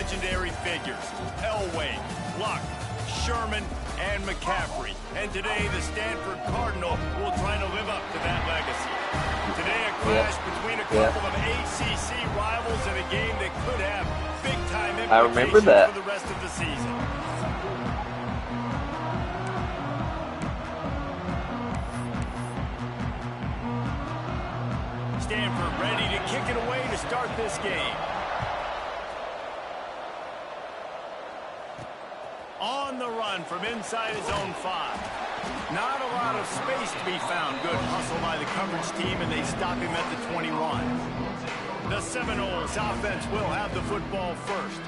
legendary figures: Elway, Luck, Sherman, and McCaffrey. And today, the Stanford Cardinal will try to live up to that legacy. Today, a clash between a couple of ACC rivals in a game that could have big-time implications for the rest of the season. Stanford ready to kick it away to start this game. On the run from inside his own 5. Not a lot of space to be found. Good hustle by the coverage team, and they stop him at the 21. The Seminoles offense will have the football first.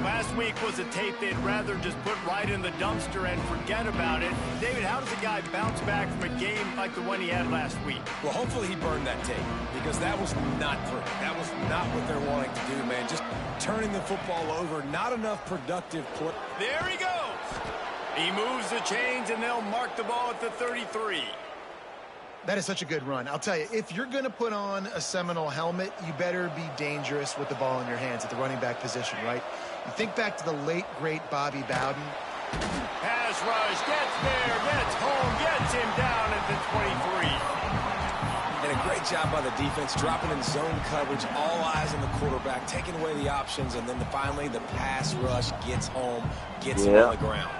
Last week was a tape they'd rather just put right in the dumpster and forget about it. David, how does a guy bounce back from a game like the one he had last week? Well, hopefully he burned that tape, because that was not pretty. That was not what they're wanting to do, man. Just turning the football over, not enough productive play. There he goes. He moves the chains, and they'll mark the ball at the 33. That is such a good run. I'll tell you, if you're going to put on a Seminole helmet, you better be dangerous with the ball in your hands at the running back position, right? You think back to the late, great Bobby Bowden. Pass rush, gets there, gets home, gets him down at the 23. And a great job by the defense, dropping in zone coverage, all eyes on the quarterback, taking away the options, and then finally the pass rush gets home, gets him on the ground.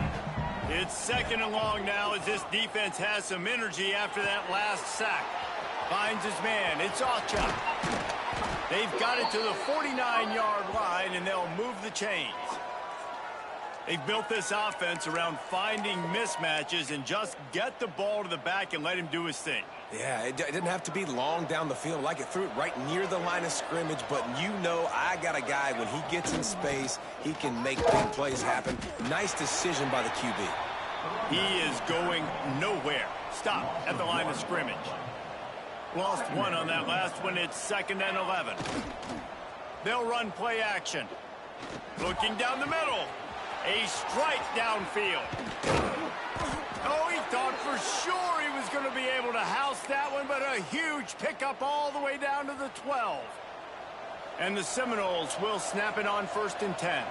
It's second and long now as this defense has some energy after that last sack. Finds his man. It's Ocha. They've got it to the 49-yard line, and they'll move the chains. They've built this offense around finding mismatches and just get the ball to the back and let him do his thing. Yeah, it didn't have to be long down the field. Like, it threw it right near the line of scrimmage, but you know I got a guy, when he gets in space, he can make big plays happen. Nice decision by the QB. He is going nowhere. Stop at the line of scrimmage. Lost one on that last one. It's 2nd and 11. They'll run play action. Looking down the middle. A strike downfield. Oh, he thought for sure he was going to be able to house that one, but a huge pickup all the way down to the 12. And the Seminoles will snap it on 1st and 10.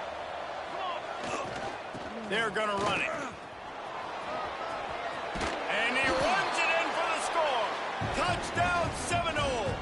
They're going to run it. And he runs it in for the score. Touchdown, Seminoles.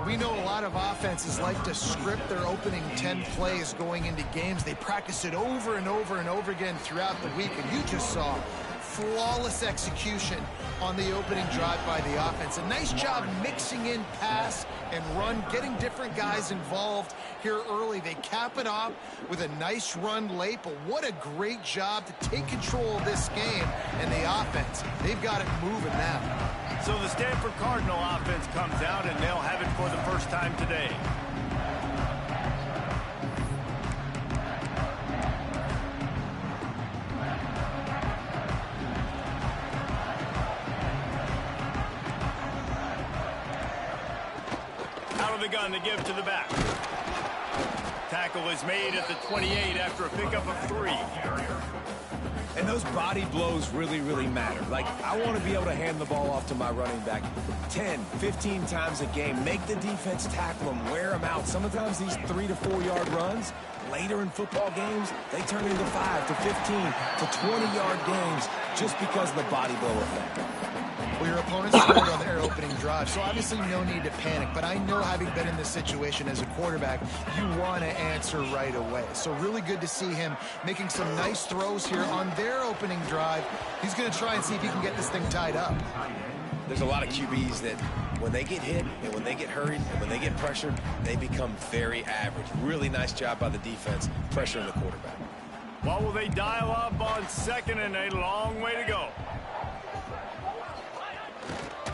We know a lot of offenses like to script their opening 10 plays going into games. They practice it over and over and over again throughout the week, and you just saw flawless execution on the opening drive by the offense. A nice job mixing in pass and run, getting different guys involved here early. They cap it off with a nice run late, but what a great job to take control of this game. And the offense, they've got it moving now. So the Stanford Cardinal offense comes out, and they'll have it for the first time today. Out of the gun to give to the back. Tackle is made at the 28 after a pickup of 3. And those body blows really, really matter. Like, I want to be able to hand the ball off to my running back 10, 15 times a game. Make the defense tackle them, wear them out. Sometimes these 3 to 4 yard runs, later in football games, they turn into 5 to 15 to 20-yard games just because of the body blow effect. Well, your opponent scored on their opening drive, so obviously no need to panic. But I know, having been in this situation as a quarterback, you want to answer right away. So really good to see him making some nice throws here on their opening drive. He's going to try and see if he can get this thing tied up. There's a lot of QBs that when they get hit and when they get hurried and when they get pressured, they become very average. Really nice job by the defense pressuring the quarterback. What will they dial up on 2nd and a long way to go?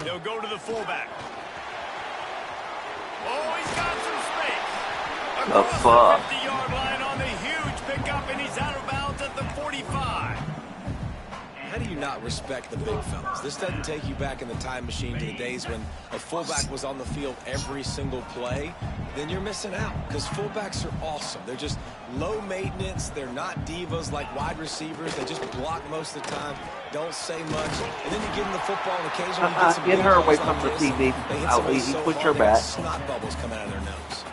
They'll go to the fullback. Oh, he's got some space. Across the 50-yard line on the huge pickup, and he's out of bounds at the 45. How do you not respect the big fellas? This doesn't take you back in the time machine to the days when a fullback was on the field every single play. Then you're missing out, because fullbacks are awesome. They're just low maintenance. They're not divas like wide receivers. They just block most of the time, don't say much. And then you get in the football, and occasionally you get some get her away from like the TV. They hit somebody so put hard, your they got back. snot bubbles coming out of their nose.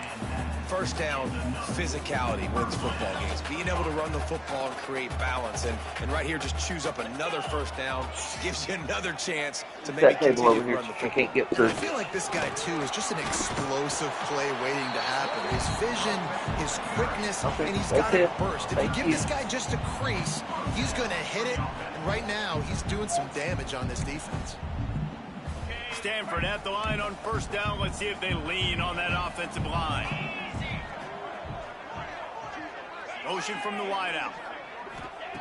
first down, physicality wins football games. Being able to run the football and create balance. And right here, just choose up another first down, gives you another chance to maybe continue to run the football. I feel like this guy, too, is just an explosive play waiting to happen. His vision, his quickness, and he's got a burst. If you give this guy just a crease, he's going to hit it. And right now, he's doing some damage on this defense. Stanford at the line on first down. Let's see if they lean on that offensive line. Motion from the wideout.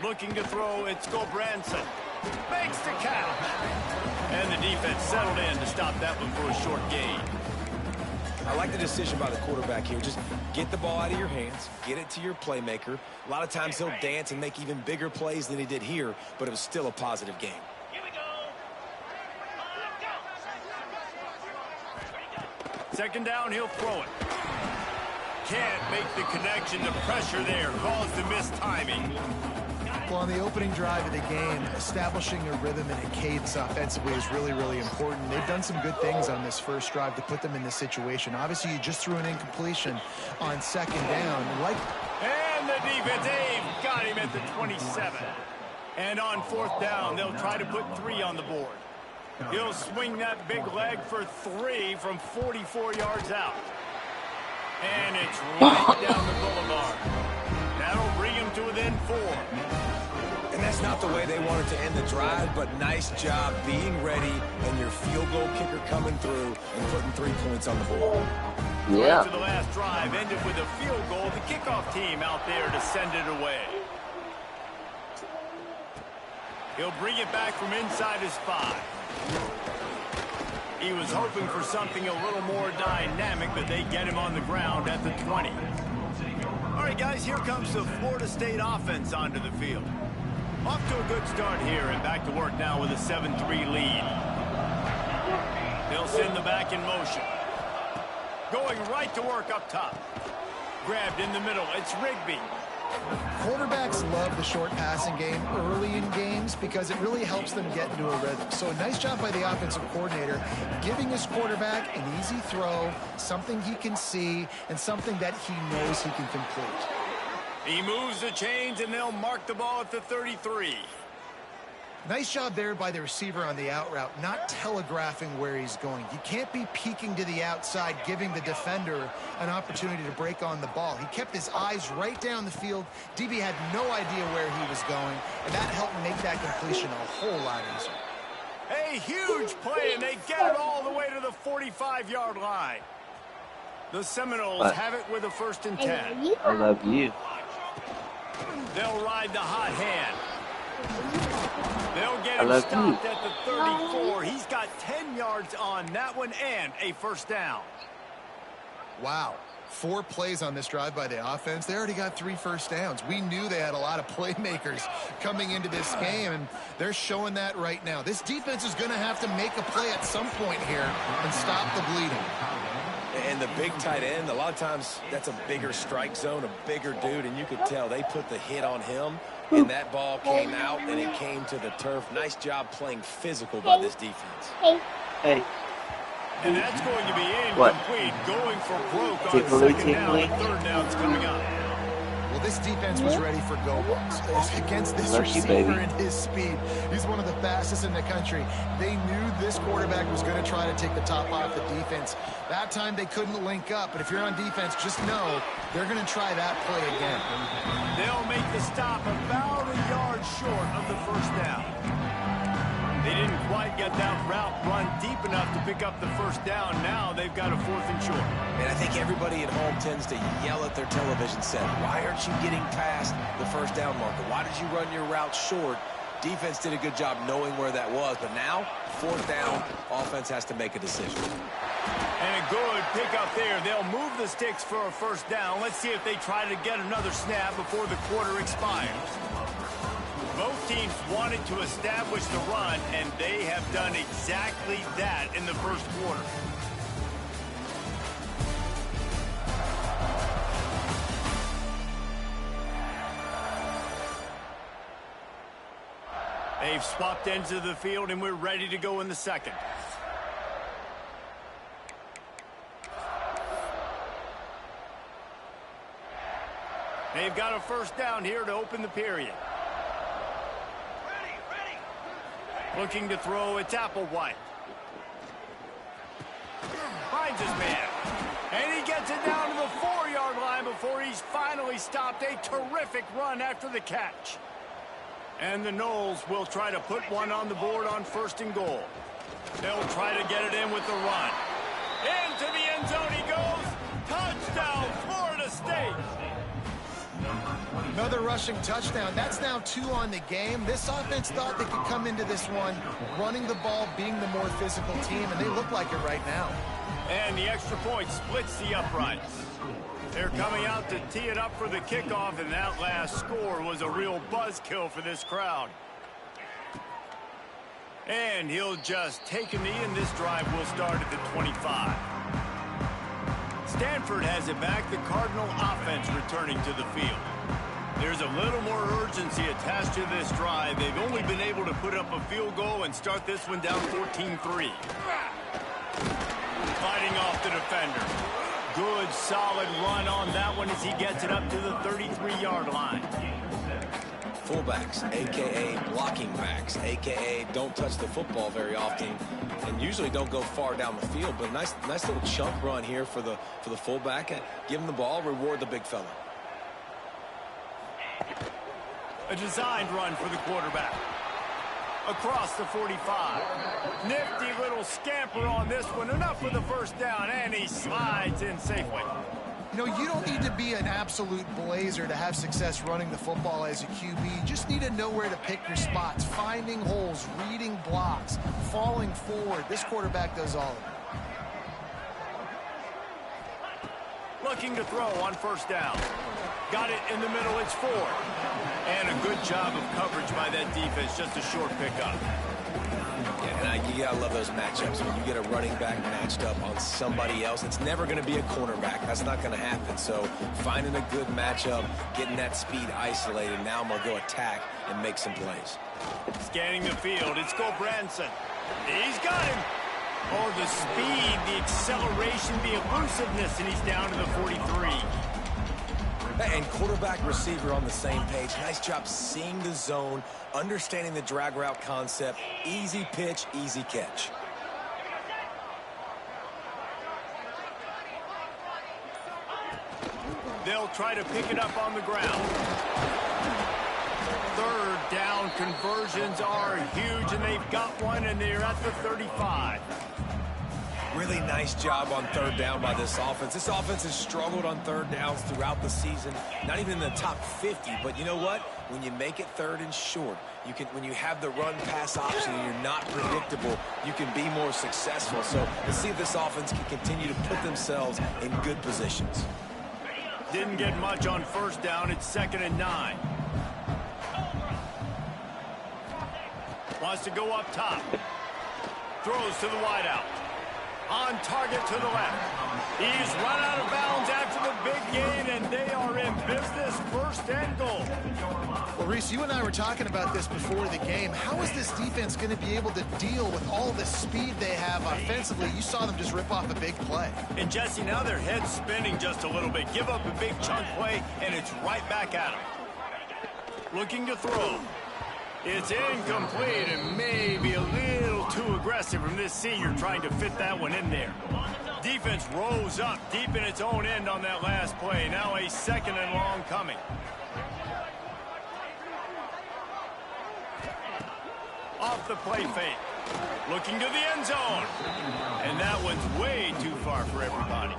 Looking to throw, it's Gobranson. Makes the count. And the defense settled in to stop that one for a short gain. I like the decision by the quarterback here. Just get the ball out of your hands, get it to your playmaker. A lot of times he'll dance and make even bigger plays than he did here, but it was still a positive game. Second down, he'll throw it. Can't make the connection. The pressure there caused the missed timing. Well, on the opening drive of the game, establishing a rhythm and a cadence offensively is really, really important. They've done some good things on this first drive to put them in this situation. Obviously, you just threw an incompletion on second down. And the defense, got him at the 27. And on fourth down, they'll try to put 3 on the board. He'll swing that big leg for 3 from 44 yards out. And it's right down the boulevard. That'll bring him to within 4. And that's not the way they wanted to end the drive, but nice job being ready and your field goal kicker coming through and putting 3 points on the board. Yeah. Right to the last drive ended with a field goal. The kickoff team out there to send it away. He'll bring it back from inside his 5. He was hoping for something a little more dynamic, but they get him on the ground at the 20. All right, guys, here comes the Florida State offense onto the field. Off to a good start here and back to work now with a 7-3 lead. They'll send the back in motion. Going right to work up top. Grabbed in the middle. It's Rigby. Quarterbacks love the short passing game early in games because it really helps them get into a rhythm. So a nice job by the offensive coordinator giving his quarterback an easy throw, something he can see, and something that he knows he can complete. He moves the chains, and they'll mark the ball at the 33. Nice job there by the receiver on the out route, not telegraphing where he's going. You can't be peeking to the outside, giving the defender an opportunity to break on the ball. He kept his eyes right down the field. DB had no idea where he was going, and that helped make that completion a whole lot easier. A huge play, and they get it all the way to the 45-yard line. The Seminoles have it with a 1st and 10. I love you. They'll ride the hot hand. They'll get him stopped at the 34. He's got 10 yards on that one and a 1st down. Wow. 4 plays on this drive by the offense. They already got 3 first downs. We knew they had a lot of playmakers coming into this game, and they're showing that right now. This defense is going to have to make a play at some point here and stop the bleeding. And the big tight end, a lot of times that's a bigger strike zone, a bigger dude, and you could tell they put the hit on him, and that ball came out, and it came to the turf. Nice job playing physical by this defense. Hey. And that's going to be incomplete. Going for broke on 2nd down, and 3rd down's coming up. Well, this defense was ready for go balls against this receiver and his speed. He's one of the fastest in the country. They knew this quarterback was going to try to take the top off the defense. That time they couldn't link up, but if you're on defense, just know they're going to try that play again. They'll make the stop about a yard short of the 1st down. They didn't quite get that route run deep enough to pick up the 1st down. Now they've got a 4th and short. And I think everybody at home tends to yell at their television set, why aren't you getting past the 1st down marker? Why did you run your route short? Defense did a good job knowing where that was, but now 4th down, offense has to make a decision. And a good pickup there. They'll move the sticks for a 1st down. Let's see if they try to get another snap before the quarter expires. Both teams wanted to establish the run, and they have done exactly that in the 1st quarter. They've swapped ends of the field, and we're ready to go in the 2nd. They've got a first down here to open the period. Looking to throw, it's Applewhite. Finds his man. And he gets it down to the 4-yard line before he's finally stopped. A terrific run after the catch. And the Noles will try to put one on the board on 1st and goal. They'll try to get it in with the run. Into the end zone he goes. Touchdown, Florida State. Another rushing touchdown. That's now 2 on the game. This offense thought they could come into this one running the ball, being the more physical team, and they look like it right now. And the extra point splits the uprights. They're coming out to tee it up for the kickoff, and that last score was a real buzzkill for this crowd. And he'll just take a knee, and this drive will start at the 25. Stanford has it back, the Cardinal offense returning to the field. There's a little more urgency attached to this drive. They've only been able to put up a field goal and start this one down 14-3. Fighting off the defender. Good, solid run on that one as he gets it up to the 33-yard line. Fullbacks, a.k.a. blocking backs, a.k.a. don't touch the football very often and usually don't go far down the field. But a nice little chunk run here for the fullback. Give him the ball, reward the big fella. A designed run for the quarterback. Across the 45. Nifty little scamper on this one. Enough for the first down, and he slides in safely. You know, you don't need to be an absolute blazer to have success running the football as a QB. You just need to know where to pick your spots, finding holes, reading blocks, falling forward. This quarterback does all of it. Looking to throw on first down. Got it in the middle, it's 4. And a good job of coverage by that defense, just a short pickup. Yeah, and you gotta love those matchups. When you get a running back matched up on somebody else, it's never gonna be a cornerback. That's not gonna happen. So finding a good matchup, getting that speed isolated, now I'm gonna go attack and make some plays. Scanning the field, it's Branson. He's got him. Oh, the speed, the acceleration, the elusiveness, and he's down to the 43. And quarterback receiver on the same page. Nice job seeing the zone, understanding the drag route concept. Easy pitch, easy catch. They'll try to pick it up on the ground. 3rd down conversions are huge, and they've got one, and they're at the 35. Really nice job on 3rd down by this offense. This offense has struggled on 3rd downs throughout the season. Not even in the top 50, but you know what? When you make it 3rd and short, when you have the run-pass option and you're not predictable, you can be more successful. So let's see if this offense can continue to put themselves in good positions. Didn't get much on first down. It's 2nd and 9. Wants to go up top. Throws to the wideout. On target to the left. He's run out of bounds after the big gain, and they are in business. 1st and goal. Well, Reese, you and I were talking about this before the game. How is this defense going to be able to deal with all the speed they have offensively? You saw them just rip off a big play. And, Jesse, now their head's spinning just a little bit. Give up a big chunk play, and it's right back at them. Looking to throw. It's incomplete and maybe a little too aggressive from this senior trying to fit that one in there. Defense rose up deep in its own end on that last play. Now a 2nd and long coming. Off the play fake. Looking to the end zone. And that one's way too far for everybody.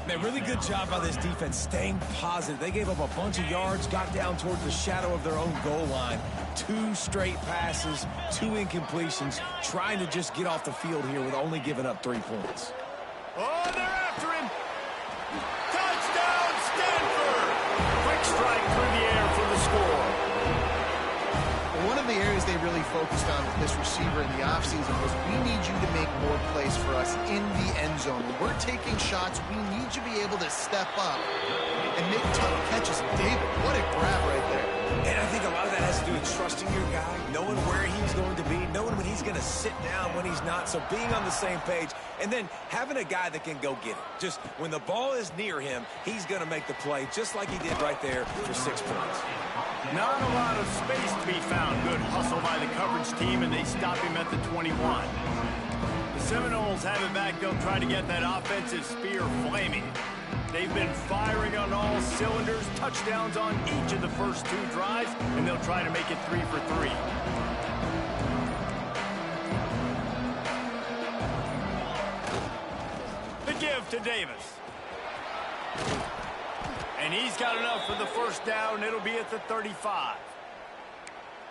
Man, really good job by this defense staying positive. They gave up a bunch of yards, got down towards the shadow of their own goal line. 2 straight passes, 2 incompletions, trying to just get off the field here with only giving up 3 points. Oh, they're after him. Touchdown, Stanford. Quick strike through the air for the score. One of the areas they really focused on with this receiver in the offseason was we need you to make more plays for us in the end zone. When we're taking shots, we need you to be able to step up and make tough catches. David, what a grab right there. And I think a lot of that has to do with trusting your guy, knowing where he's going to be, knowing when he's going to sit down, when he's not. So being on the same page, and then having a guy that can go get it. Just when the ball is near him, he's going to make the play, just like he did right there for 6 points. Not a lot of space to be found. Good hustle by the coverage team, and they stop him at the 21. The Seminoles have it back. They'll try to get that offensive spear flaming. They've been firing on all cylinders, touchdowns on each of the first 2 drives, and they'll try to make it 3 for 3. The give to Davis. And he's got enough for the first down. It'll be at the 35.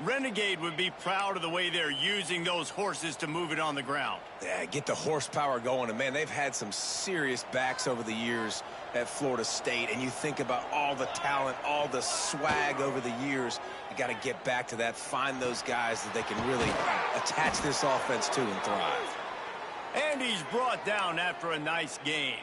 Renegade would be proud of the way they're using those horses to move it on the ground. Yeah, get the horsepower going. And, man, they've had some serious backs over the years at Florida State. And you think about all the talent, all the swag over the years. You got to get back to that, find those guys that they can really attach this offense to and thrive. And he's brought down after a nice game.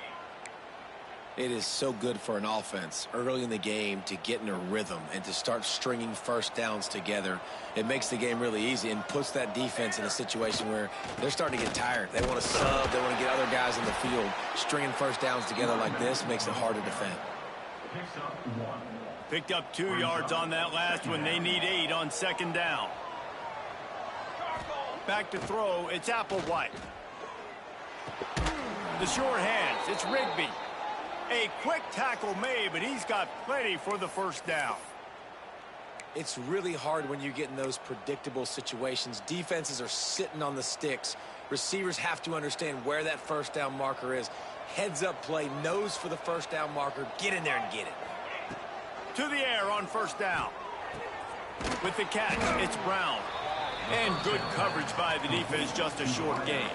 It is so good for an offense early in the game to get in a rhythm and to start stringing first downs together. It makes the game really easy and puts that defense in a situation where they're starting to get tired. They want to sub. They want to get other guys in the field. Stringing first downs together like this makes it hard to defend. Picked up 2 yards on that last one. They need 8 on second down. Back to throw. It's Applewhite. The sure hands. It's Rigby. A quick tackle made, but he's got plenty for the first down. It's really hard when you get in those predictable situations. Defenses are sitting on the sticks. Receivers have to understand where that first down marker is. Heads up play, nose for the first down marker. Get in there and get it. To the air on first down. With the catch, it's Brown. And good coverage by the defense, just a short gain.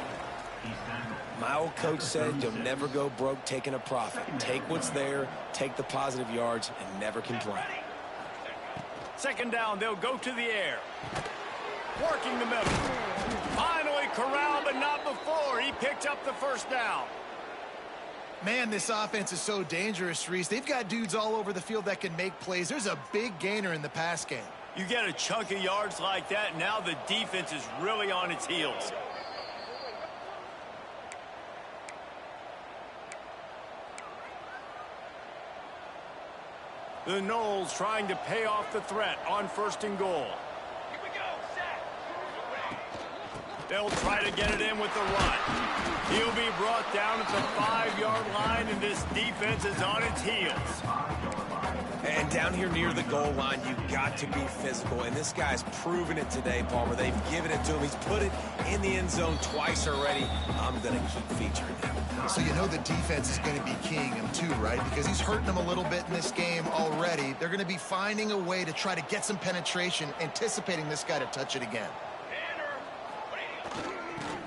My old coach said you'll never go broke taking a profit. Take what's there, take the positive yards, and never complain. Second down, they'll go to the air. Working the middle. Finally corralled, but not before. He picked up the first down. Man, this offense is so dangerous, Reese. They've got dudes all over the field that can make plays. There's a big gainer in the pass game. You get a chunk of yards like that, now the defense is really on its heels. The Noles trying to pay off the threat on first and goal. Here we go, they'll try to get it in with the run. He'll be brought down at the 5-yard line, and this defense is on its heels. And down here near the goal line, you've got to be physical. And this guy's proven it today, Palmer. They've given it to him. He's put it in the end zone twice already. I'm going to keep featuring him. So you know the defense is going to be keying him too, right? Because he's hurting them a little bit in this game already. They're going to be finding a way to try to get some penetration, anticipating this guy to touch it again.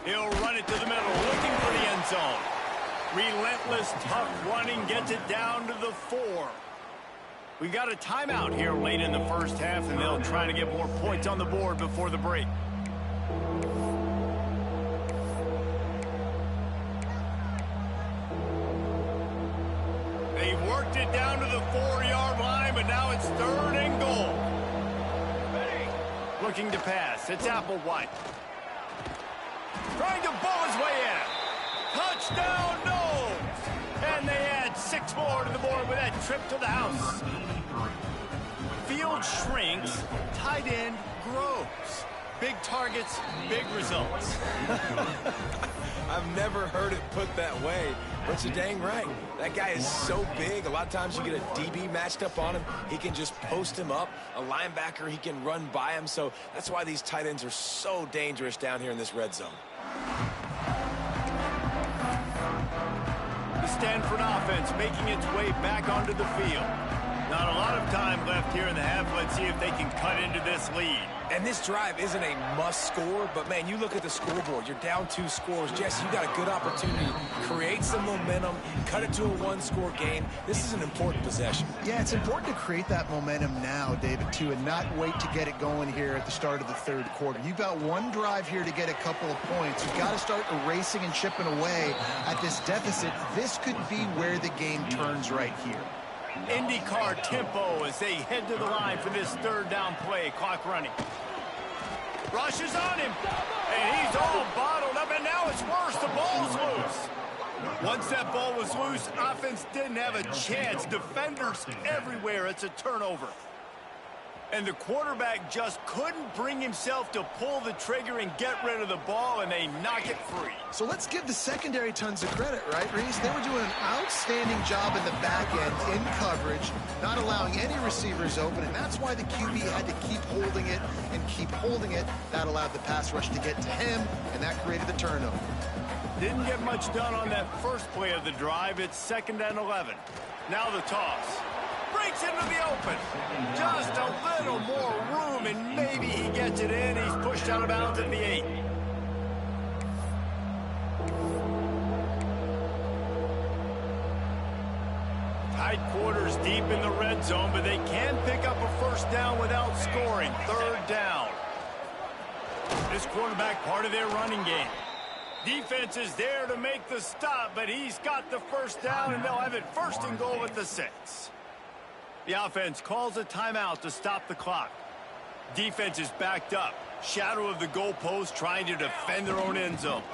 He'll run it to the middle, looking for the end zone. Relentless, tough running, gets it down to the 4. We got a timeout here late in the first half, and they'll try to get more points on the board before the break. They've worked it down to the 4-yard line, but now it's 3rd and goal. Looking to pass. It's Applewhite. Trying to bowl his way in. Touchdown, Noles! And they add 6 more to the board with that trip to the house. Field shrinks, tight end grows. Big targets, big results. I've never heard it put that way, but you're dang right. That guy is so big. A lot of times you get a DB matched up on him. He can just post him up. A linebacker, he can run by him. So that's why these tight ends are so dangerous down here in this red zone. The Stanford offense making its way back onto the field. Not a lot of time left here in the half. Let's see if they can cut into this lead. And this drive isn't a must score, but, man, you look at the scoreboard. You're down 2 scores. Jesse, you got a good opportunity. Create some momentum. Cut it to a 1-score game. This is an important possession. Yeah, it's important to create that momentum now, David, too, and not wait to get it going here at the start of the 3rd quarter. You've got one drive here to get a couple of points. You've got to start erasing and chipping away at this deficit. This could be where the game turns right here. IndyCar tempo as they head to the line for this third down play. Clock running. Rushes on him. And he's all bottled up, and now it's worse. The ball's loose. Once that ball was loose, offense didn't have a chance. Defenders everywhere. It's a turnover. And the quarterback just couldn't bring himself to pull the trigger and get rid of the ball, and they knock it free. So let's give the secondary tons of credit, right, Reese? They were doing an outstanding job in the back end, in coverage, not allowing any receivers open, and that's why the QB had to keep holding it and keep holding it. That allowed the pass rush to get to him, and that created the turnover. Didn't get much done on that first play of the drive. It's 2nd and 11. Now the toss. Breaks into the open. Just a little more room, and maybe he gets it in. He's pushed out of bounds at the 8. Tight quarters deep in the red zone, but they can pick up a first down without scoring. 3rd down. This quarterback part of their running game. Defense is there to make the stop, but he's got the first down, and they'll have it 1st and goal at the 6. The offense calls a timeout to stop the clock. Defense is backed up. Shadow of the goalpost, trying to defend their own end zone.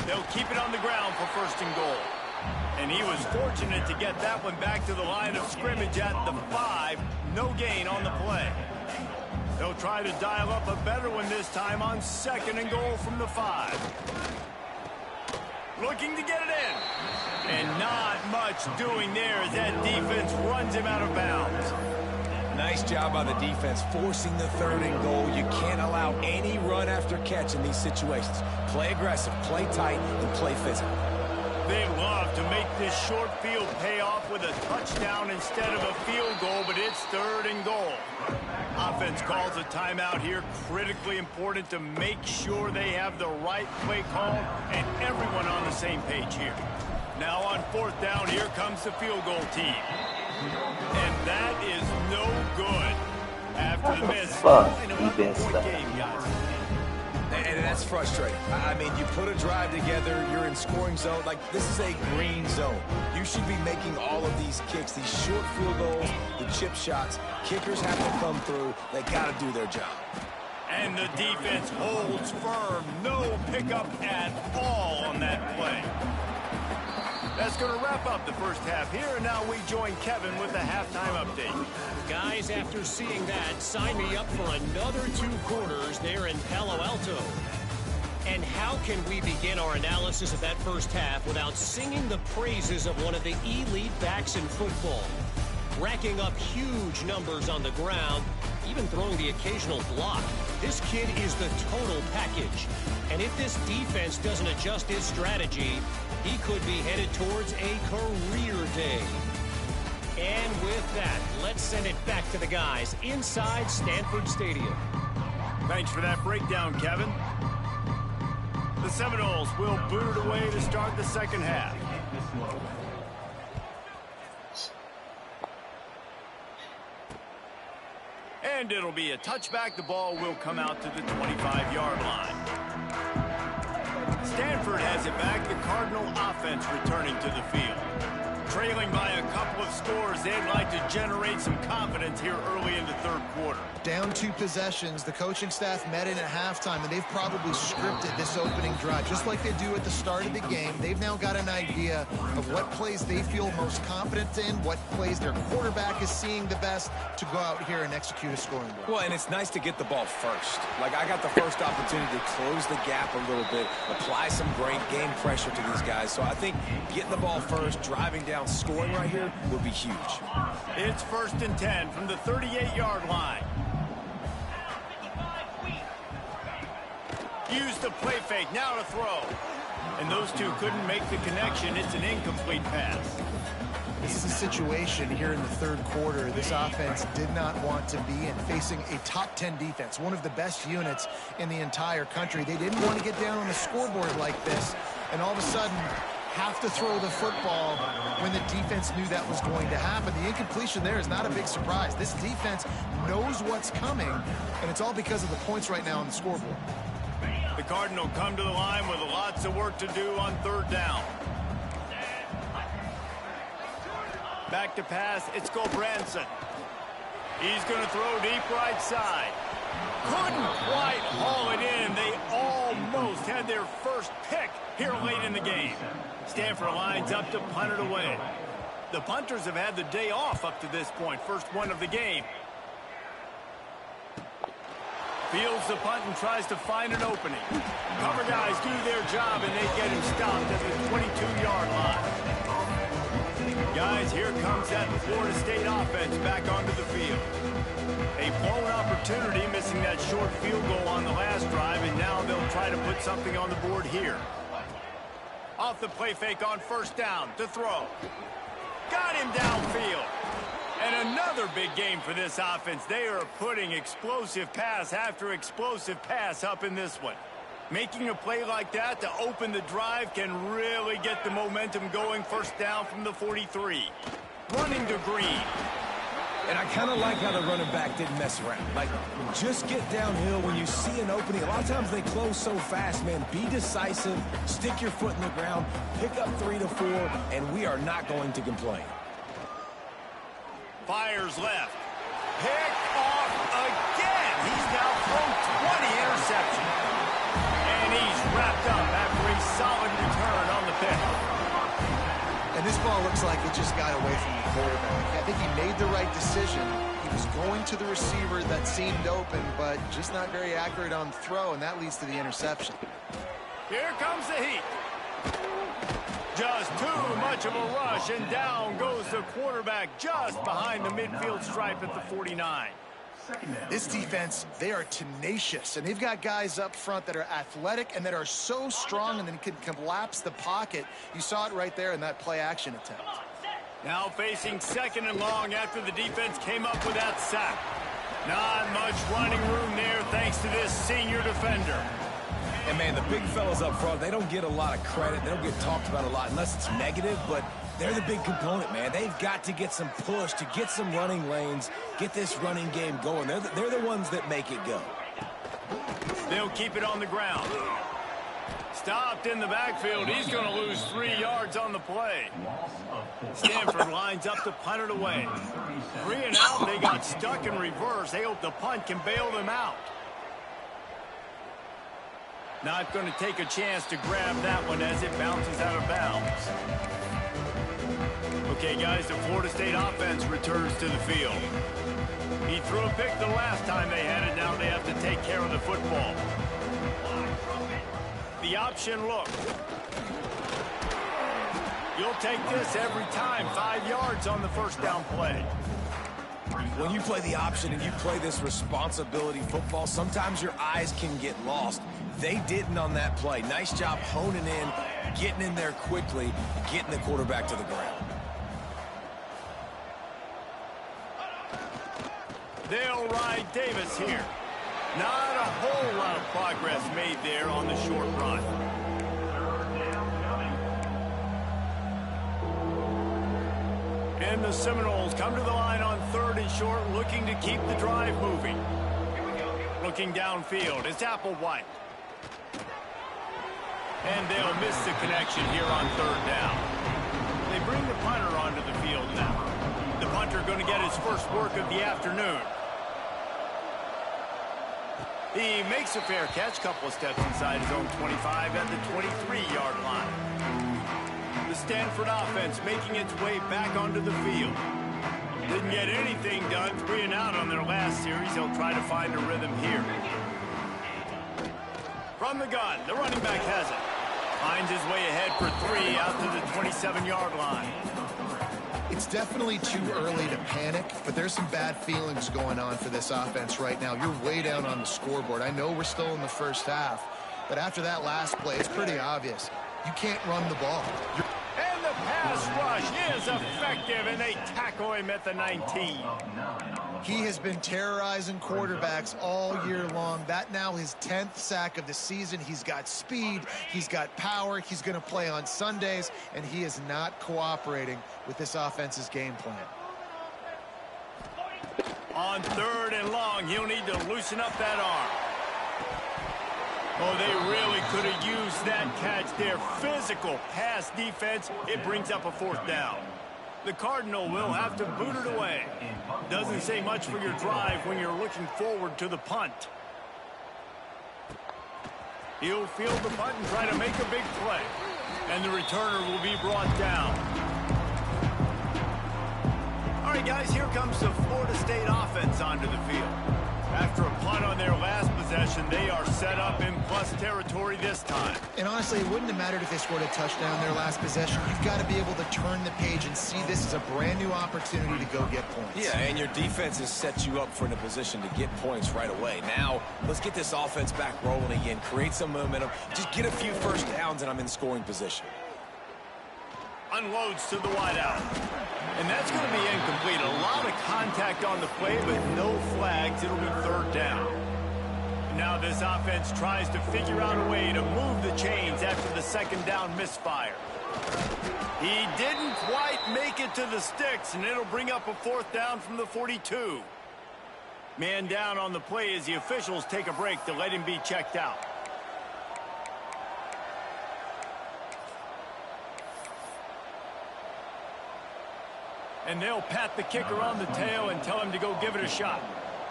They'll keep it on the ground for 1st and goal. And he was fortunate to get that one back to the line of scrimmage at the 5. No gain on the play. They'll try to dial up a better one this time on 2nd and goal from the 5. Looking to get it in. And not much doing there as that defense runs him out of bounds. Nice job by the defense forcing the 3rd and goal. You can't allow any run after catch in these situations. Play aggressive, play tight, and play physical. They love to make this short field pay off with a touchdown instead of a field goal, but it's 3rd and goal. Offense calls a timeout here. Critically important to make sure they have the right play call and everyone on the same page here. Now on 4th down, here comes the field goal team. And that is no good. After the miss, an 11-point game, guys. And that's frustrating. I mean, you put a drive together, you're in scoring zone. Like, this is a green zone. You should be making all of these kicks, these short field goals, the chip shots. Kickers have to come through. They got to do their job. And the defense holds firm. No pickup at all on that play. That's going to wrap up the first half here, and now we join Kevin with the halftime update. Guys, after seeing that, sign me up for another 2 quarters there in Palo Alto. And how can we begin our analysis of that first half without singing the praises of one of the elite backs in football? Racking up huge numbers on the ground, even throwing the occasional block. This kid is the total package. And if this defense doesn't adjust his strategy, he could be headed towards a career day. And with that, let's send it back to the guys inside Stanford Stadium. Thanks for that breakdown, Kevin. The Seminoles will boot it away to start the second half. And it'll be a touchback. The ball will come out to the 25-yard line. Stanford has it back. The Cardinal offense returning to the field. Trailing by a couple of scores, they'd like to generate some confidence here early in the 3rd quarter. Down 2 possessions, the coaching staff met in at halftime, and they've probably scripted this opening drive, just like they do at the start of the game. They've now got an idea of what plays they feel most confident in, what plays their quarterback is seeing the best to go out here and execute a scoring drive. Well, and it's nice to get the ball first. Like, I got the first opportunity to close the gap a little bit, apply some great game pressure to these guys. So I think getting the ball first, driving down, scoring right here would be huge. It's 1st and 10 from the 38-yard line. Use the play fake, now to throw. And those two couldn't make the connection. It's an incomplete pass. This is a situation here in the 3rd quarter this offense did not want to be in, facing a top 10 defense, one of the best units in the entire country. They didn't want to get down on the scoreboard like this, and all of a sudden have to throw the football when the defense knew that was going to happen. The incompletion there is not a big surprise. This defense knows what's coming, and it's all because of the points right now on the scoreboard. The Cardinal come to the line with lots of work to do on 3rd down. Back to pass. It's Branson. He's going to throw deep right side. Couldn't quite haul it in. They almost had their first pick here late in the game. Stanford lines up to punt it away. The punters have had the day off up to this point. First one of the game. Fields the punt and tries to find an opening. Cover guys do their job, and they get him stopped at the 22-yard line. Guys, here comes that Florida State offense back onto the field. A blown opportunity, missing that short field goal on the last drive, and now they'll try to put something on the board here. Off the play fake on first down to throw. Got him downfield. And another big game for this offense. They are putting explosive pass after explosive pass up in this one. Making a play like that to open the drive can really get the momentum going. First down from the 43. Running to Green. And I kind of like how the running back didn't mess around. Like, just get downhill when you see an opening. A lot of times they close so fast, man. Be decisive, stick your foot in the ground, pick up 3 to 4, and we are not going to complain. Fires left. Pick off again. He's now thrown 20 interceptions. And he's wrapped up after a solid return on the pick. And this ball looks like it just got away from the quarterback. I think he made the right decision. He was going to the receiver that seemed open, but just not very accurate on the throw, and that leads to the interception. Here comes the heat. Just too much of a rush, and down goes the quarterback just behind the midfield stripe at the 49. This defense, they are tenacious, and they've got guys up front that are athletic and that are so strong and then can collapse the pocket. You saw it right there in that play-action attempt. Now facing second and long after the defense came up with that sack. Not much running room there thanks to this senior defender. And, man, the big fellas up front, they don't get a lot of credit. They don't get talked about a lot unless it's negative, but they're the big component, man. They've got to get some push, to get some running lanes, get this running game going. They're the ones that make it go. They'll keep it on the ground. Stopped in the backfield. He's going to lose 3 yards on the play. Stanford lines up to punt it away. 3 and out. They got stuck in reverse. They hope the punt can bail them out. Not going to take a chance to grab that one as it bounces out of bounds. Okay, guys, the Florida State offense returns to the field. He threw a pick the last time they had it. Now they have to take care of the football. The option look. You'll take this every time. 5 yards on the first down play. When you play the option and you play this responsibility football, sometimes your eyes can get lost. They didn't on that play. Nice job honing in, getting in there quickly, getting the quarterback to the ground. They'll ride Davis here. Not a whole lot of progress made there on the short run. And the Seminoles come to the line on 3rd and short, looking to keep the drive moving. Looking downfield, it's Applewhite. And they'll miss the connection here on 3rd down. They bring the punter onto the field now. The punter going to get his first work of the afternoon. He makes a fair catch, couple of steps inside his own 25 at the 23-yard line. The Stanford offense making its way back onto the field. Didn't get anything done, 3 and out on their last series. They'll try to find a rhythm here. From the gun, the running back has it. Finds his way ahead for 3 out to the 27-yard line. It's definitely too early to panic, but there's some bad feelings going on for this offense right now. You're way down on the scoreboard. I know we're still in the first half, but after that last play, it's pretty obvious. You can't run the ball. And the pass rush is effective, and they tackle him at the 19. He has been terrorizing quarterbacks all year long. That now his 10th sack of the season. He's got speed. He's got power. He's going to play on Sundays, and he is not cooperating with this offense's game plan. On 3rd and long, he'll need to loosen up that arm. Oh, they really could have used that catch there. Physical pass defense. It brings up a 4th down. The Cardinal will have to boot it away. Doesn't say much for your drive when you're looking forward to the punt. He'll field the punt and try to make a big play. And the returner will be brought down. All right, guys, here comes the Florida State offense onto the field. After a punt on their last possession, they are set up in plus territory this time. And honestly, it wouldn't have mattered if they scored a touchdown their last possession. You've got to be able to turn the page and see this as a brand new opportunity to go get points. Yeah, and your defense has set you up for in a position to get points right away. Now, let's get this offense back rolling again, create some momentum, just get a few first downs, and I'm in scoring position. Unloads to the wideout. And that's going to be incomplete. A lot of contact on the play, but no flags. It'll be third down. Now this offense tries to figure out a way to move the chains after the second down misfire. He didn't quite make it to the sticks, and it'll bring up a fourth down from the 42. Man down on the play as the officials take a break to let him be checked out. And they'll pat the kicker on the tail and tell him to go give it a shot.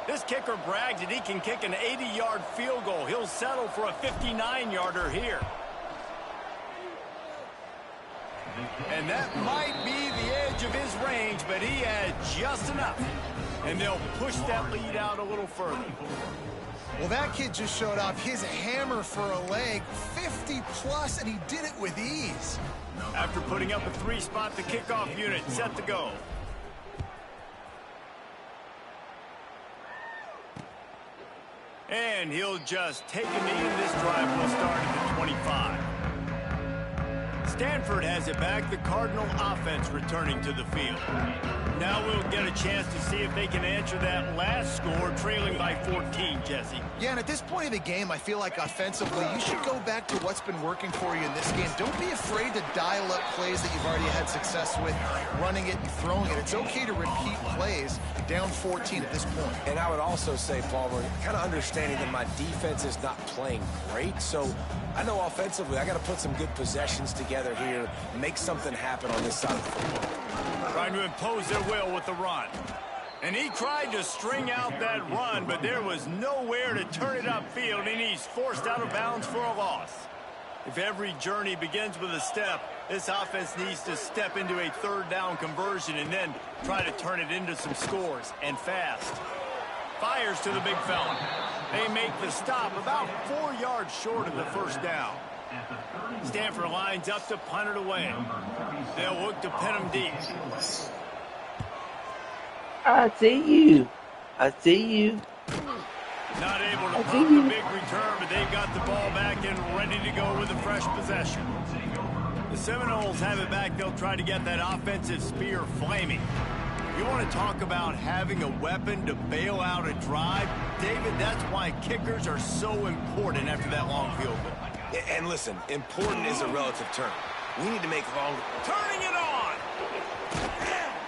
This kicker brags that he can kick an 80-yard field goal. He'll settle for a 59-yarder here. And that might be the edge of his range, but he had just enough. And they'll push that lead out a little further. Well, that kid just showed off his hammer for a leg, 50-plus, and he did it with ease. After putting up a three-spot, the kickoff unit set to go. And he'll just take a knee, and this drive will start at the 25. Stanford has it back. The Cardinal offense returning to the field. Now we'll get a chance to see if they can answer that last score, trailing by 14, Jesse. Yeah, and at this point of the game, I feel like offensively, you should go back to what's been working for you in this game. Don't be afraid to dial up plays that you've already had success with, running it and throwing it. It's okay to repeat plays down 14 at this point. And I would also say, Palmer, kind of understanding that my defense is not playing great, so I know offensively I got to put some good possessions together here, make something happen on this side of the football. Trying to impose their will with the run. And he tried to string out that run, but there was nowhere to turn it upfield, and he's forced out of bounds for a loss. If every journey begins with a step, this offense needs to step into a third down conversion and then try to turn it into some scores, and fast. Fires to the big fella. They make the stop about 4 yards short of the first down. Stanford lines up to punt it away. They'll look to pin him deep. I see you. I see you. Not able to pump the big return, but they've got the ball back and ready to go with a fresh possession. The Seminoles have it back. They'll try to get that offensive spear flaming. You want to talk about having a weapon to bail out a drive? David, that's why kickers are so important after that long field goal. And listen, important is a relative term. We need to make long... Turning it on!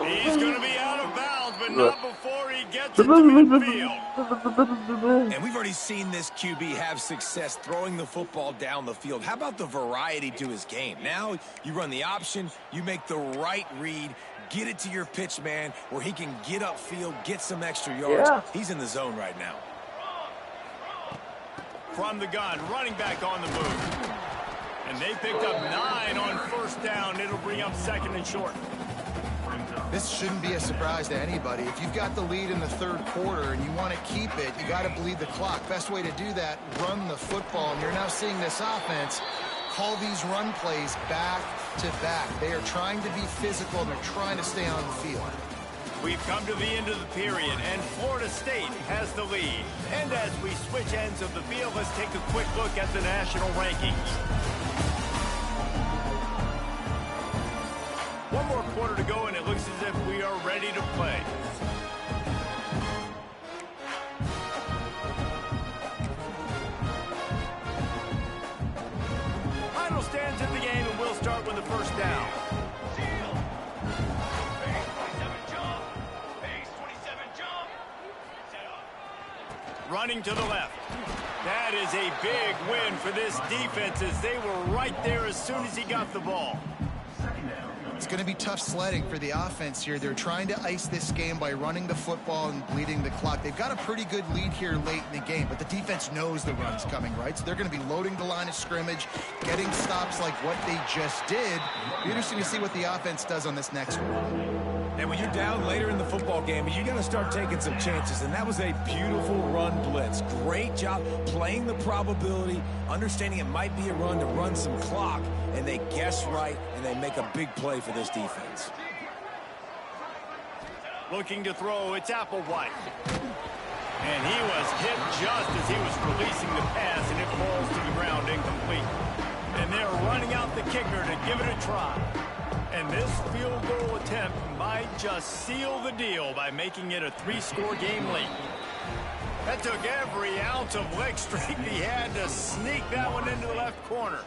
He's going to be out of bounds, but not before he gets it to midfield. And we've already seen this QB have success throwing the football down the field. How about the variety to his game? Now you run the option, you make the right read, get it to your pitch man where he can get upfield, get some extra yards. Yeah. He's in the zone right now. From the gun, running back on the move. And they picked up 9 on first down. It'll bring up second and short. This shouldn't be a surprise to anybody. If you've got the lead in the third quarter and you want to keep it, you got to bleed the clock. Best way to do that, run the football. And you're now seeing this offense call these run plays back to back. They are trying to be physical, and they're trying to stay on the field. We've come to the end of the period, and Florida State has the lead. And as we switch ends of the field, let's take a quick look at the national rankings. One more quarter to go, and it looks as if we are ready to play. Final stands in the game, and we'll start with the first down. Running to the left. That is a big win for this defense as they were right there as soon as he got the ball. It's going to be tough sledding for the offense here. They're trying to ice this game by running the football and bleeding the clock. They've got a pretty good lead here late in the game, but the defense knows the run's coming, right? So they're going to be loading the line of scrimmage, getting stops like what they just did. Be interesting to see what the offense does on this next one. And when you're down later in the football game, you got to start taking some chances, and that was a beautiful run blitz. Great job playing the probability, understanding it might be a run to run some clock, and they guess right, and they make a big play for this defense. Looking to throw, it's Applewhite. And he was hit just as he was releasing the pass, and it falls to the ground incomplete. And they're running out the kicker to give it a try. And this field goal attempt might just seal the deal by making it a 3-score game late. That took every ounce of leg strength he had to sneak that one into the left corner.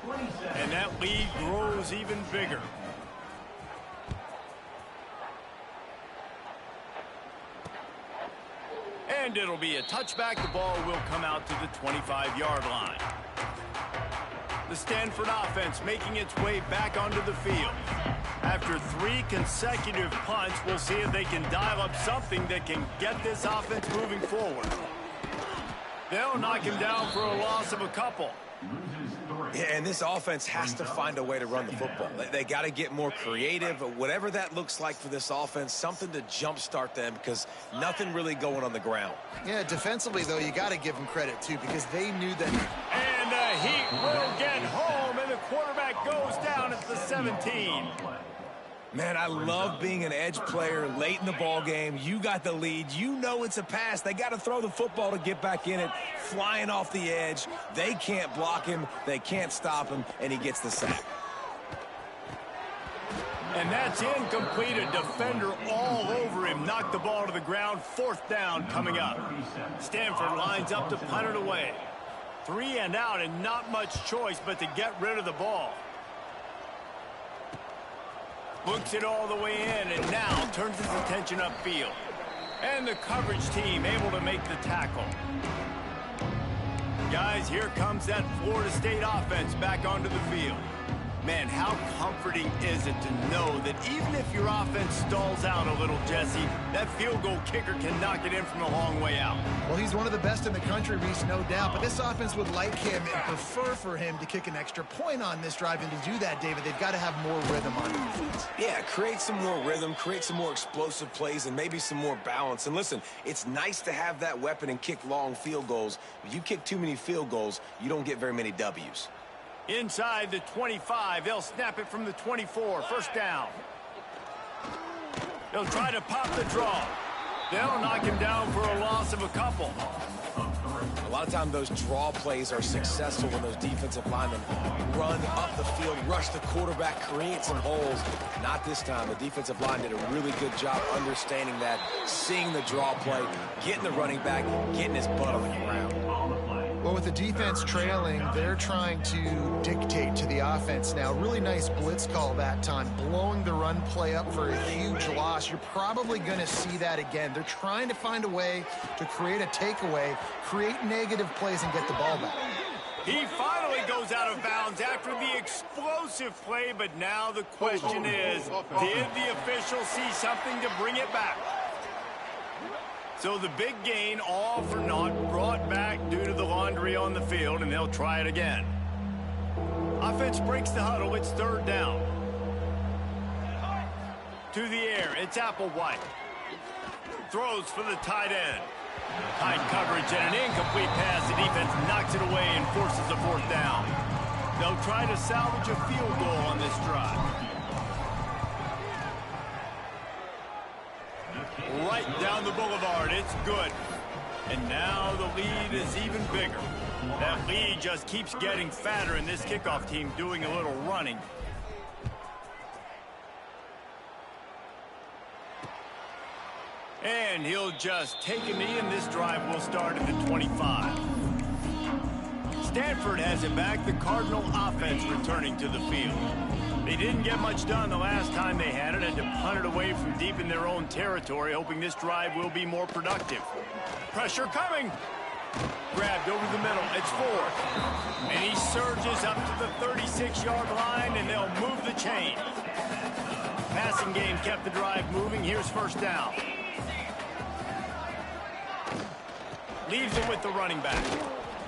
And that lead grows even bigger. And it'll be a touchback. The ball will come out to the 25-yard line. The Stanford offense making its way back onto the field. After 3 consecutive punts, we'll see if they can dial up something that can get this offense moving forward. They'll knock him down for a loss of a couple. Yeah, and this offense has to find a way to run the football. They got to get more creative, whatever that looks like for this offense, something to jumpstart them because nothing really going on the ground. Yeah, defensively, though, you got to give them credit, too, because they knew that. And the Heat will get home, and the quarterback goes down at the 17. Man, I love being an edge player late in the ball game. You got the lead. You know it's a pass. They got to throw the football to get back in it. Flying off the edge. They can't block him. They can't stop him, and he gets the sack. And that's incomplete. A defender all over him. Knocked the ball to the ground. 4th down coming up. Stanford lines up to punt it away. 3 and out, and not much choice but to get rid of the ball. Looks it all the way in, and now turns his attention upfield. And the coverage team able to make the tackle. Guys, here comes that Florida State offense back onto the field. Man, how comforting is it to know that even if your offense stalls out a little, Jesse, that field goal kicker can knock it in from a long way out. Well, he's one of the best in the country, Reese, no doubt. But this offense would like him and prefer for him to kick an extra point on this drive. And to do that, David, they've got to have more rhythm on defense. Yeah, create some more rhythm, create some more explosive plays, and maybe some more balance. And listen, it's nice to have that weapon and kick long field goals. If you kick too many field goals, you don't get very many W's. Inside the 25, they'll snap it from the 24. 1st down. They'll try to pop the draw. They'll knock him down for a loss of a couple. A lot of times those draw plays are successful when those defensive linemen run up the field, rush the quarterback, create some holes. Not this time. The defensive line did a really good job understanding that, seeing the draw play, getting the running back, getting his butt on the ground. Well, with the defense trailing, they're trying to dictate to the offense now. Really nice blitz call that time, blowing the run play up for a huge loss. You're probably going to see that again. They're trying to find a way to create a takeaway, create negative plays, and get the ball back. He finally goes out of bounds after the explosive play, but now the question is, did the official see something to bring it back? So the big gain, all for naught, brought back due to the laundry on the field, and they'll try it again. Offense breaks the huddle. It's 3rd down. To the air, it's Applewhite. Throws for the tight end. Tight coverage and an incomplete pass. The defense knocks it away and forces a 4th down. They'll try to salvage a field goal on this drive. Right down the boulevard, it's good. And now the lead is even bigger. That lead just keeps getting fatter, and this kickoff team doing a little running. And he'll just take a knee, and this drive will start at the 25. Stanford has it back. The Cardinal offense returning to the field. They didn't get much done the last time they had it, and to punt it away from deep in their own territory, hoping this drive will be more productive. Pressure coming. Grabbed over the middle. It's 4th. And he surges up to the 36-yard line, and they'll move the chain. Passing game kept the drive moving. Here's first down. Leaves it with the running back.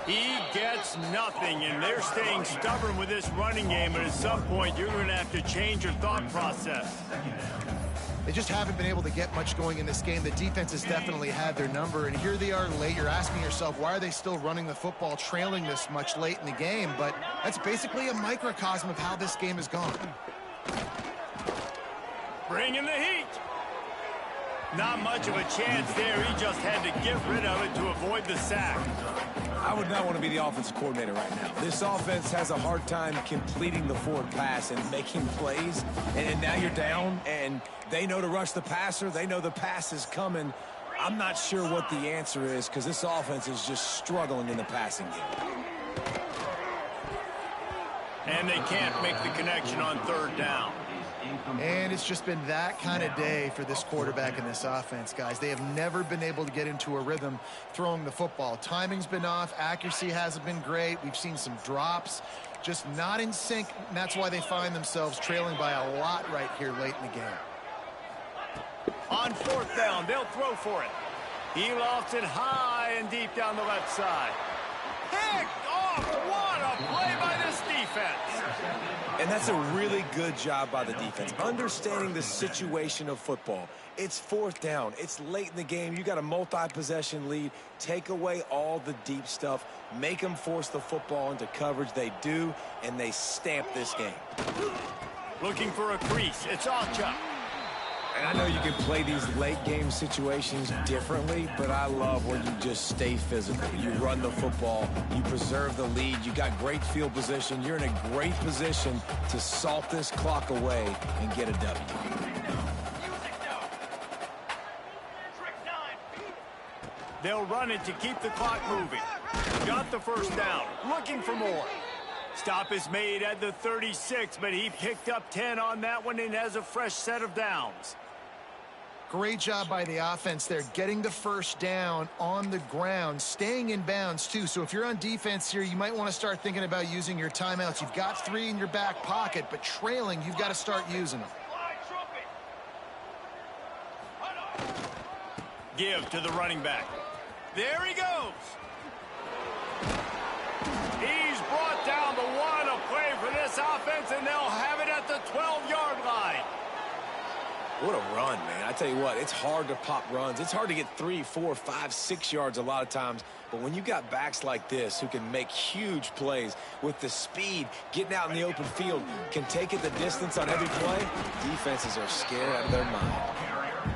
He gets nothing, and they're staying stubborn with this running game, but at some point you're going to have to change your thought process. They just haven't been able to get much going in this game. The defense has definitely had their number, and here they are late. You're asking yourself, why are they still running the football, trailing this much late in the game? But that's basically a microcosm of how this game has gone. Bring in the heat. Not much of a chance there. He just had to get rid of it to avoid the sack. I would not want to be the offensive coordinator right now. This offense has a hard time completing the forward pass and making plays. And now you're down, and they know to rush the passer. They know the pass is coming. I'm not sure what the answer is because this offense is just struggling in the passing game. And they can't make the connection on third down. And it's just been that kind of day for this quarterback and this offense, guys. They have never been able to get into a rhythm throwing the football. Timing's been off. Accuracy hasn't been great. We've seen some drops. Just not in sync. And that's why they find themselves trailing by a lot right here late in the game. On fourth down, they'll throw for it. He lofts it high and deep down the left side. Picked off. What a play by this defense. And that's a really good job by the defense, understanding the situation of football. It's fourth down. It's late in the game. You got a multi-possession lead. Take away all the deep stuff. Make them force the football into coverage. They do, and they stamp this game. Looking for a crease. It's Archer. And I know you can play these late game situations differently, but I love when you just stay physical. You run the football, you preserve the lead, you got great field position, you're in a great position to salt this clock away and get a W. They'll run it to keep the clock moving. Got the first down, looking for more. Stop is made at the 36, but he picked up 10 on that one and has a fresh set of downs. Great job by the offense there, getting the first down on the ground, staying in bounds too. So if you're on defense here, you might want to start thinking about using your timeouts. You've got 3 in your back pocket, but trailing, you've got to start using them. Give to the running back. There he goes. He's brought down the one, a play for this offense, and they'll have it at the 12-yard line. What a run, man. I tell you what, it's hard to pop runs. It's hard to get 3, 4, 5, 6 yards a lot of times. But when you got backs like this who can make huge plays with the speed, getting out in the open field, can take it the distance on every play, defenses are scared out of their mind.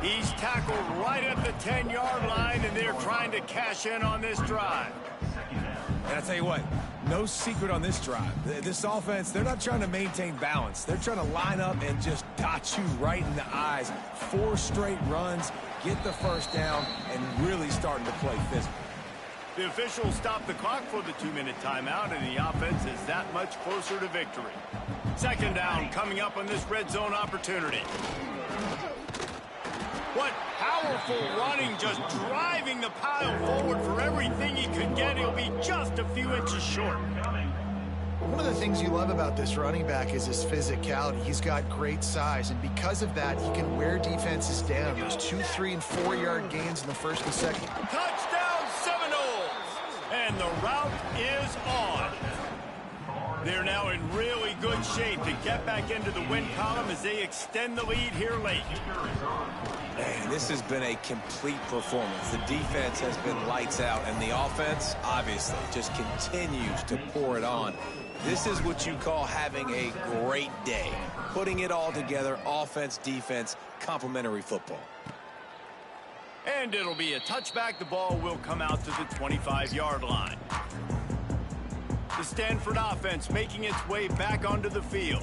He's tackled right at the 10-yard line, and they're trying to cash in on this drive. And I tell you what, no secret on this drive. This offense, they're not trying to maintain balance. They're trying to line up and just dot you right in the eyes. 4 straight runs, get the first down, and really starting to play physical. The officials stopped the clock for the 2-minute timeout, and the offense is that much closer to victory. Second down coming up on this red zone opportunity. What powerful running, just driving the pile forward for everything he could get. He'll be just a few inches short. One of the things you love about this running back is his physicality. He's got great size, and because of that, he can wear defenses down. There's 2, 3, and 4-yard gains in the first and second. Touchdown Seminoles! And the route is on. They're now in really good shape to get back into the win column as they extend the lead here late. Man, this has been a complete performance. The defense has been lights out, and the offense, obviously, just continues to pour it on. This is what you call having a great day. Putting it all together, offense, defense, complementary football. And it'll be a touchback. The ball will come out to the 25-yard line. The Stanford offense making its way back onto the field.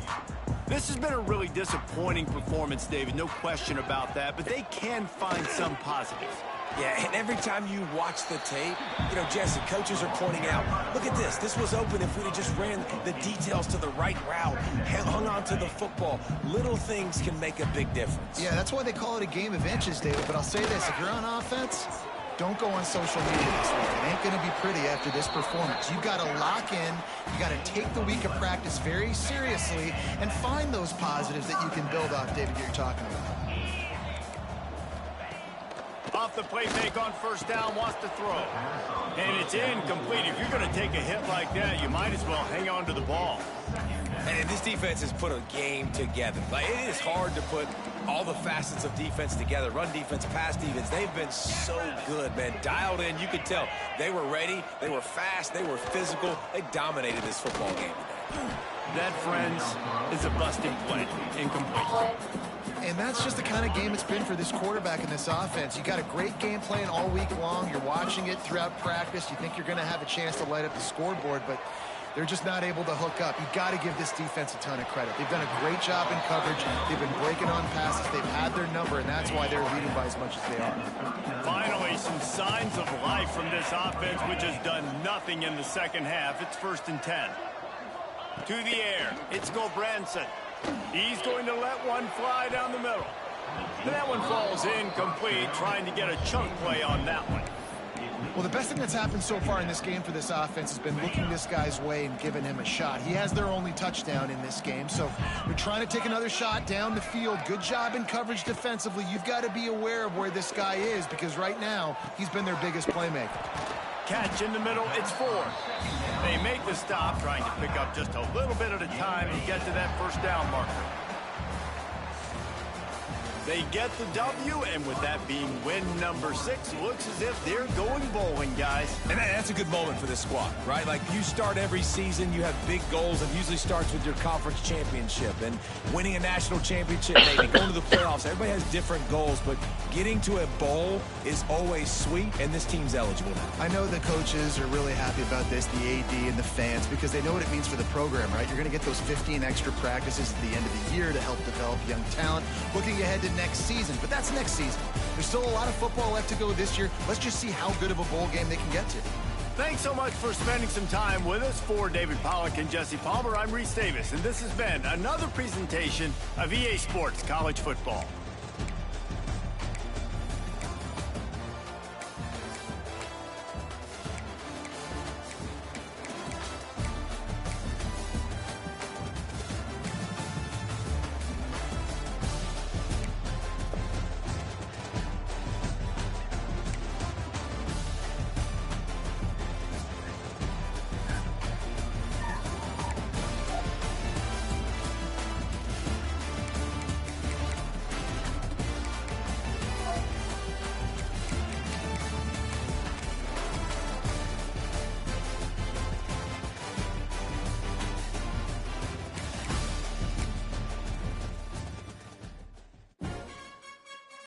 This has been a really disappointing performance, David, no question about that, but they can find some positives. Yeah, and every time you watch the tape, you know, Jesse, coaches are pointing out, look at this. This was open if we'd have just ran the details to the right route, hung on to the football. Little things can make a big difference. Yeah, that's why they call it a game of inches, David. But I'll say this, if you're on offense, don't go on social media this week. It ain't going to be pretty after this performance. You've got to lock in. You got to take the week of practice very seriously and find those positives that you can build off, David, that you're talking about. Off the play fake on first down, wants to throw. And it's incomplete. If you're going to take a hit like that, you might as well hang on to the ball. And this defense has put a game together. Like, it is hard to put all the facets of defense together. Run defense, pass defense. They've been so good, man. Dialed in. You could tell they were ready. They were fast. They were physical. They dominated this football game today. That, friends, is a busting play. Incomplete. And that's just the kind of game it's been for this quarterback in this offense. You got a great game plan all week long. You're watching it throughout practice. You think you're going to have a chance to light up the scoreboard, but they're just not able to hook up. You've got to give this defense a ton of credit. They've done a great job in coverage. They've been breaking on passes. They've had their number, and that's why they're leading by as much as they are. Finally, some signs of life from this offense, which has done nothing in the second half. It's 1st and 10. To the air. It's Gobranson. He's going to let one fly down the middle. That one falls incomplete, trying to get a chunk play on that one. Well, the best thing that's happened so far in this game for this offense has been looking this guy's way and giving him a shot. He has their only touchdown in this game, so we're trying to take another shot down the field. Good job in coverage defensively. You've got to be aware of where this guy is because right now he's been their biggest playmaker. Catch in the middle, it's 4. They make the stop, trying to pick up just a little bit at a time to get to that first down marker. They get the W, and with that being win number 6, looks as if they're going bowling, guys. And that's a good moment for this squad, right? Like, you start every season, you have big goals, and usually starts with your conference championship and winning a national championship, maybe going to the playoffs. Everybody has different goals, but getting to a bowl is always sweet, and this team's eligible now. I know the coaches are really happy about this, the AD and the fans, because they know what it means for the program, right? You're going to get those 15 extra practices at the end of the year to help develop young talent. Looking ahead to next season, but that's next season. There's still a lot of football left to go this year. Let's just see how good of a bowl game they can get to. Thanks so much for spending some time with us. For David Pollack and Jesse Palmer, I'm Reese Davis, and this has been another presentation of EA Sports College Football.